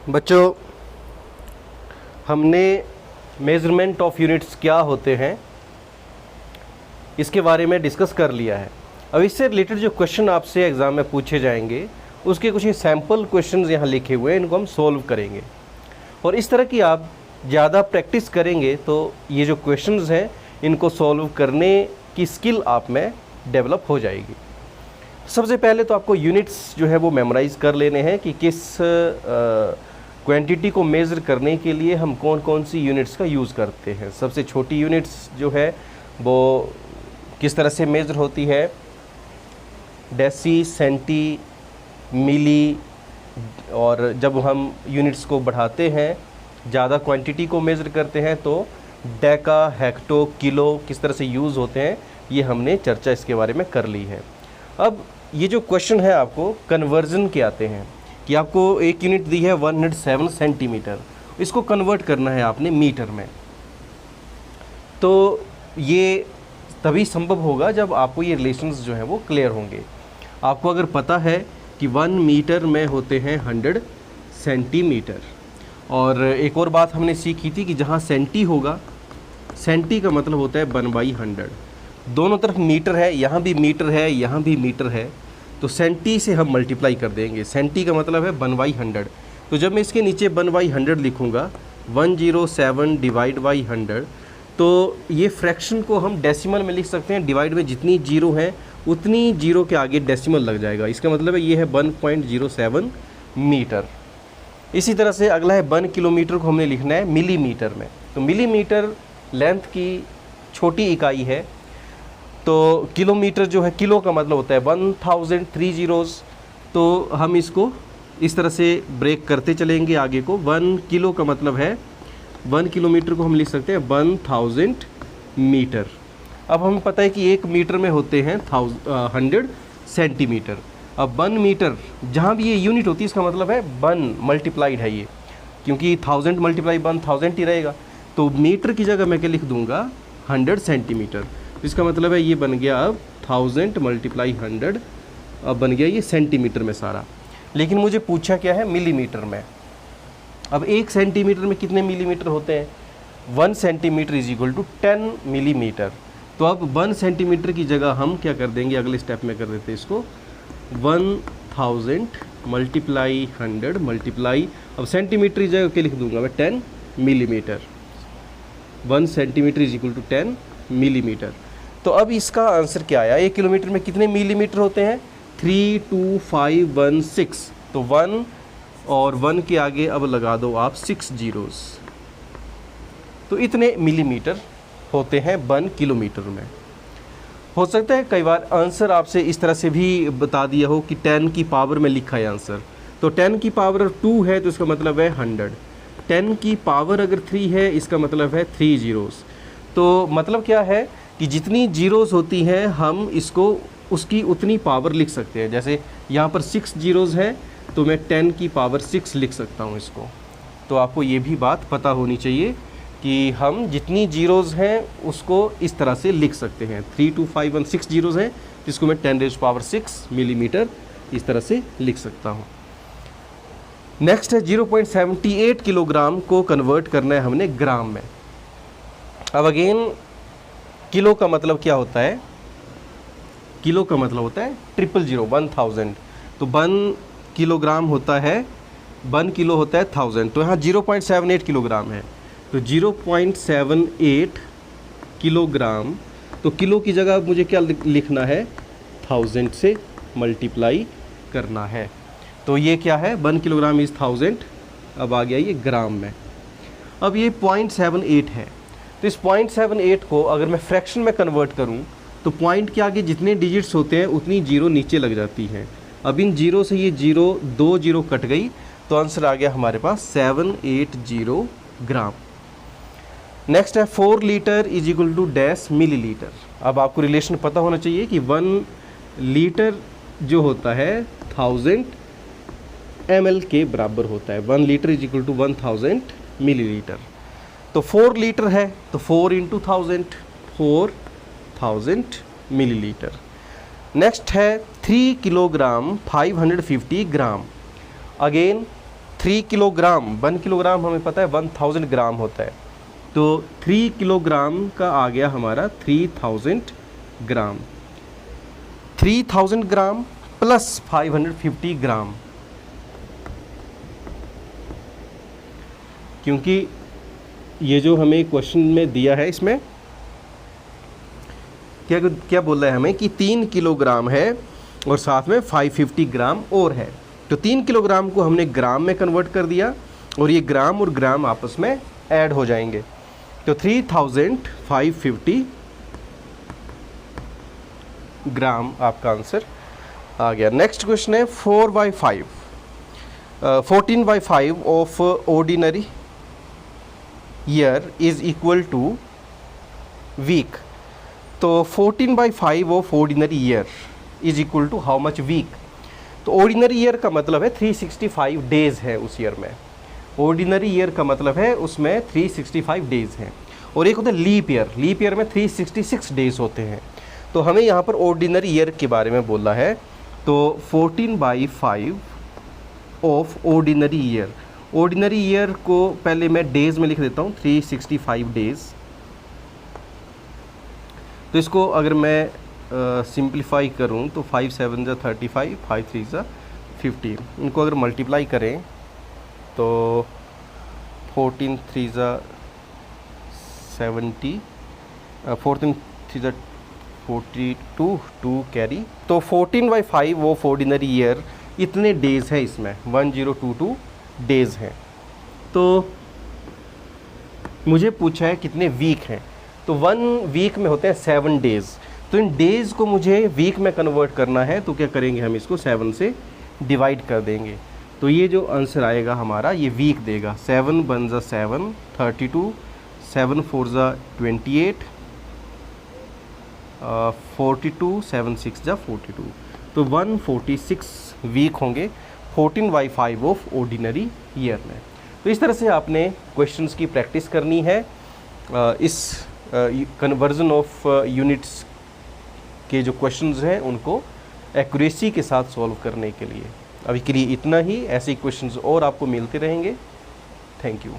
बच्चों, हमने measurement of units क्या होते हैं इसके बारे में डिस्कस कर लिया है। अब इससे रिलेटेड जो क्वेश्चन आपसे एग्ज़ाम में पूछे जाएंगे उसके कुछ सैम्पल क्वेश्चंस यहाँ लिखे हुए हैं, इनको हम सॉल्व करेंगे। और इस तरह की आप ज़्यादा प्रैक्टिस करेंगे तो ये जो क्वेश्चंस हैं इनको सॉल्व करने की स्किल आप में डेवलप हो जाएगी। सबसे पहले तो आपको यूनिट्स जो है वो मेमोराइज़ कर लेने हैं कि किस क्वांटिटी को मेज़र करने के लिए हम कौन कौन सी यूनिट्स का यूज़ करते हैं। सबसे छोटी यूनिट्स जो है वो किस तरह से मेज़र होती है, डेसी, सेंटी, मिली, और जब हम यूनिट्स को बढ़ाते हैं, ज़्यादा क्वांटिटी को मेज़र करते हैं तो डेका, हेक्टो, किलो किस तरह से यूज़ होते हैं, ये हमने चर्चा इसके बारे में कर ली है। अब ये जो क्वेश्चन है आपको कन्वर्जन के आते हैं कि आपको एक यूनिट दी है 107 सेंटीमीटर, इसको कन्वर्ट करना है आपने मीटर में। तो ये तभी संभव होगा जब आपको ये रिलेशंस जो हैं वो क्लियर होंगे। आपको अगर पता है कि 1 मीटर में होते हैं 100 सेंटीमीटर, और एक और बात हमने सीखी थी कि जहाँ सेंटी होगा, सेंटी का मतलब होता है 1/100। दोनों तरफ मीटर है, यहाँ भी मीटर है, यहाँ भी मीटर है, तो सेंटी से हम मल्टीप्लाई कर देंगे। सेंटी का मतलब है 1/100। तो जब मैं इसके नीचे 1/100 लिखूँगा, 107 डिवाइड बाई 100, तो ये फ्रैक्शन को हम डेसिमल में लिख सकते हैं। डिवाइड में जितनी जीरो है उतनी जीरो के आगे डेसिमल लग जाएगा। इसका मतलब है ये है 1.07 मीटर। इसी तरह से अगला है 1 किलोमीटर को हमने लिखना है मिलीमीटर में। तो मिलीमीटर लेंथ की छोटी इकाई है, तो किलोमीटर जो है, किलो का मतलब होता है 1000 3 zeros। तो हम इसको इस तरह से ब्रेक करते चलेंगे आगे को। 1 किलो का मतलब है 1 किलोमीटर को हम लिख सकते हैं 1000 मीटर। अब हमें पता है कि 1 मीटर में होते हैं 100 सेंटीमीटर। अब 1 मीटर जहाँ भी ये यूनिट होती है इसका मतलब है 1 मल्टीप्लाइड है ये, क्योंकि 1000 मल्टीप्लाई 1000 ही रहेगा। तो मीटर की जगह मैं क्या लिख दूंगा, 100 सेंटीमीटर। इसका मतलब है ये बन गया अब 1000 मल्टीप्लाई 100, अब बन गया ये सेंटीमीटर में सारा। लेकिन मुझे पूछा क्या है, मिलीमीटर में। अब 1 सेंटीमीटर में कितने मिलीमीटर होते हैं, 1 centimetre is equal to 10 millimetre. तो अब 1 सेंटीमीटर की जगह हम क्या कर देंगे, अगले स्टेप में कर देते हैं इसको 1000 मल्टीप्लाई 100 मल्टीप्लाई, अब सेंटीमीटर की जगह क्या लिख दूंगा मैं, 10 millimetre. 1 centimetre is equal to 10 millimetre. तो अब इसका आंसर क्या आया, 1 किलोमीटर में कितने मिलीमीटर होते हैं, 32516। तो 1 और 1 के आगे अब लगा दो आप 6 zeros। तो इतने मिलीमीटर होते हैं 1 किलोमीटर में। हो सकता है कई बार आंसर आपसे इस तरह से भी बता दिया हो कि 10 की पावर में लिखा है आंसर। तो 10 की पावर 2 है तो इसका मतलब है 100। 10 की पावर अगर 3 है इसका मतलब है 3 zeros। तो मतलब क्या है कि जितनी जीरोस होती हैं हम इसको उसकी उतनी पावर लिख सकते हैं। जैसे यहाँ पर 6 zeros हैं तो मैं 10 की पावर 6 लिख सकता हूँ इसको। तो आपको ये भी बात पता होनी चाहिए कि हम जितनी जीरोस हैं उसको इस तरह से लिख सकते हैं। 32516 जीरोस हैं जिसको मैं 10⁻6 मिलीमीटर इस तरह से लिख सकता हूँ। नेक्स्ट है 0.78 किलोग्राम को कन्वर्ट करना है हमने ग्राम में। अब अगेन किलो का मतलब क्या होता है, किलो का मतलब होता है 000 1000। तो 1 किलोग्राम होता है, 1 किलो होता है 1000। तो यहाँ 0.78 किलोग्राम है, तो 0.78 किलोग्राम। तो किलो की जगह मुझे क्या लिखना है, 1000 से मल्टीप्लाई करना है। तो ये क्या है, 1 किलोग्राम इज़ 1000। अब आ गया ये ग्राम में। अब ये 0.78 है, तो इस 0.78 को अगर मैं फ्रैक्शन में कन्वर्ट करूं तो पॉइंट के आगे जितने डिजिट्स होते हैं उतनी जीरो नीचे लग जाती हैं। अब इन जीरो से ये जीरो 2 जीरो कट गई, तो आंसर आ गया हमारे पास 780 ग्राम। नेक्स्ट है 4 litre is equal to dash millilitre. अब आपको रिलेशन पता होना चाहिए कि 1 लीटर जो होता है 1000 ml के बराबर होता है। 1 litre is equal to 1000 millilitre. तो 4 लीटर है तो 4 × 1000, 4000 मिलीलीटर। नेक्स्ट है 3 किलोग्राम 550 ग्राम। अगेन 3 किलोग्राम, 1 किलोग्राम हमें पता है 1000 ग्राम होता है, तो 3 किलोग्राम का आ गया हमारा 3000 ग्राम। 3000 ग्राम प्लस 550 ग्राम, क्योंकि ये जो हमें क्वेश्चन में दिया है इसमें क्या क्या बोल रहा है हमें कि 3 किलोग्राम है और साथ में 550 ग्राम और है, तो 3 किलोग्राम को हमने ग्राम में कन्वर्ट कर दिया और ये ग्राम और ग्राम आपस में ऐड हो जाएंगे, तो 3550 ग्राम आपका आंसर आ गया। नेक्स्ट क्वेश्चन है 4/5, 14/5 of ordinary year is equal to week. तो 14/5 of ordinary year is equal to how much week. तो ऑर्डिनरी ईयर का मतलब है 365 डेज़ है उस ईयर में, ऑर्डिनरी ईयर का मतलब है उसमें 365 डेज़ हैं, और एक होता है लीप ईयर, लीप ईयर में 366 डेज़ होते हैं। तो हमें यहाँ पर ऑर्डिनरी ईयर के बारे में बोला है, तो 14/5 of ordinary year, ordinary year को पहले मैं डेज़ में लिख देता हूँ 365 डेज़। तो इसको अगर मैं सिंप्लीफाई करूँ तो 5 7 जा 35, 5 3 जा 15, इनको अगर मल्टीप्लाई करें तो 14 3 जा 70, 14 3 जा 42, 2 कैरी, तो 14/5 ऑफ ऑर्डिनरी ईयर इतने डेज़ है इसमें, 1022 डेज़ हैं। तो मुझे पूछा है कितने वीक हैं, तो 1 वीक में होते हैं 7 डेज़, तो इन डेज़ को मुझे वीक में कन्वर्ट करना है, तो क्या करेंगे हम इसको 7 से डिवाइड कर देंगे, तो ये जो आंसर आएगा हमारा ये वीक देगा। 7 1 जा 7, 32, 7 4 जा 28, 42, 7 6 जा 42, तो 146 वीक होंगे 14/5 ऑफ ऑर्डिनरी ईयर में। तो इस तरह से आपने क्वेश्चंस की प्रैक्टिस करनी है इस कन्वर्जन ऑफ यूनिट्स के जो क्वेश्चंस हैं उनको एक्यूरेसी के साथ सॉल्व करने के लिए। अभी के लिए इतना ही, ऐसे क्वेश्चंस और आपको मिलते रहेंगे। Thank you.